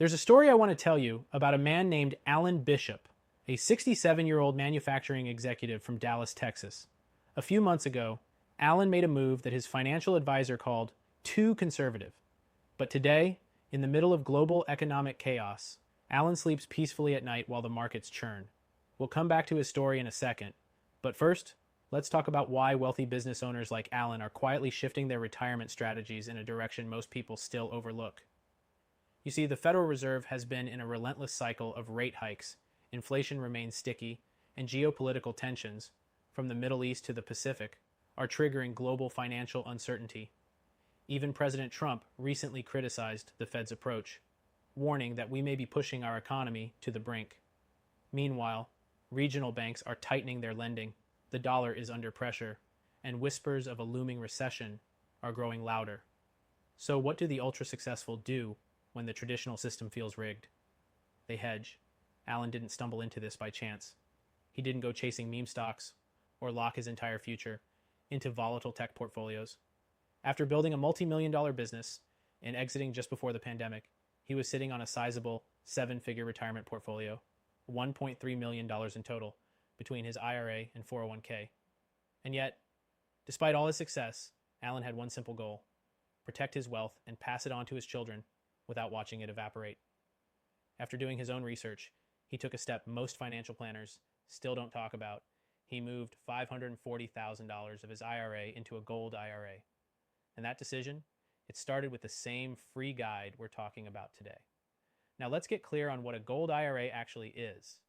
There's a story I want to tell you about a man named Alan Bishop, a 67-year-old manufacturing executive from Dallas, Texas. A few months ago, Alan made a move that his financial advisor called too conservative. But today, in the middle of global economic chaos, Alan sleeps peacefully at night while the markets churn. We'll come back to his story in a second. But first, let's talk about why wealthy business owners like Alan are quietly shifting their retirement strategies in a direction most people still overlook. You see, the Federal Reserve has been in a relentless cycle of rate hikes, inflation remains sticky, and geopolitical tensions, from the Middle East to the Pacific, are triggering global financial uncertainty. Even President Trump recently criticized the Fed's approach, warning that we may be pushing our economy to the brink. Meanwhile, regional banks are tightening their lending, the dollar is under pressure, and whispers of a looming recession are growing louder. So what do the ultra-successful do when the traditional system feels rigged? They hedge. Alan didn't stumble into this by chance. He didn't go chasing meme stocks or lock his entire future into volatile tech portfolios. After building a multi-million-dollar business and exiting just before the pandemic, he was sitting on a sizable 7-figure retirement portfolio, $1.3 million in total between his IRA and 401k. And yet, despite all his success, Alan had one simple goal: protect his wealth and pass it on to his children without watching it evaporate. After doing his own research, he took a step most financial planners still don't talk about. He moved $540,000 of his IRA into a gold IRA. And that decision, it started with the same free guide we're talking about today. Now let's get clear on what a gold IRA actually is.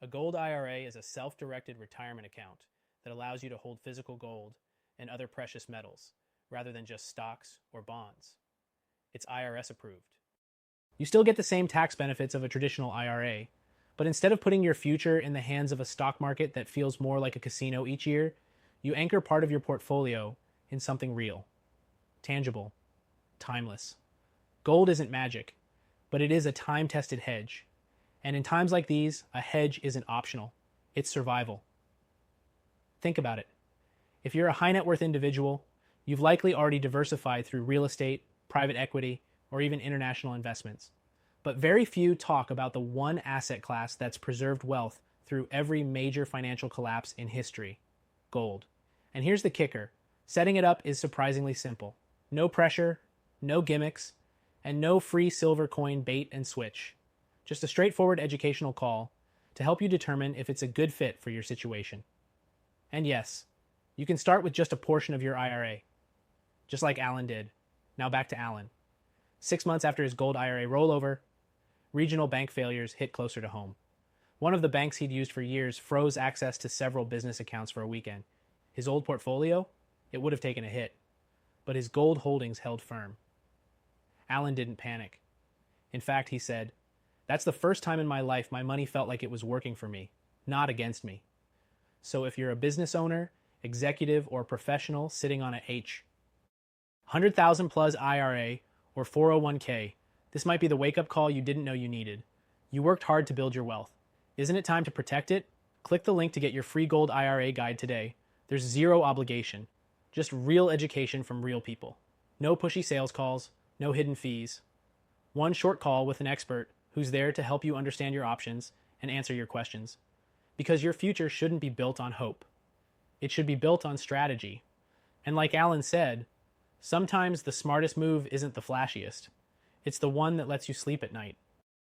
A gold IRA is a self-directed retirement account that allows you to hold physical gold and other precious metals, rather than just stocks or bonds. It's IRS approved. You still get the same tax benefits of a traditional IRA, but instead of putting your future in the hands of a stock market that feels more like a casino each year, you anchor part of your portfolio in something real, tangible, timeless. Gold isn't magic, but it is a time-tested hedge. And in times like these, a hedge isn't optional. It's survival. Think about it. If you're a high net worth individual, you've likely already diversified through real estate, private equity, or even international investments. But very few talk about the one asset class that's preserved wealth through every major financial collapse in history: gold. And here's the kicker: setting it up is surprisingly simple. No pressure, no gimmicks, and no free silver coin bait and switch. Just a straightforward educational call to help you determine if it's a good fit for your situation. And yes, you can start with just a portion of your IRA, just like Alan did. Now back to Alan. 6 months after his gold IRA rollover, regional bank failures hit closer to home. One of the banks he'd used for years froze access to several business accounts for a weekend. His old portfolio, it would have taken a hit, but his gold holdings held firm. Alan didn't panic. In fact, he said, "That's the first time in my life my money felt like it was working for me, not against me." So if you're a business owner, executive, or professional sitting on a 100,000 plus IRA or 401k, this might be the wake-up call you didn't know you needed. You worked hard to build your wealth. Isn't it time to protect it? Click the link to get your free gold IRA guide today. There's zero obligation, just real education from real people. No pushy sales calls, no hidden fees. One short call with an expert who's there to help you understand your options and answer your questions. Because your future shouldn't be built on hope. It should be built on strategy. And like Alan said, sometimes the smartest move isn't the flashiest. It's the one that lets you sleep at night.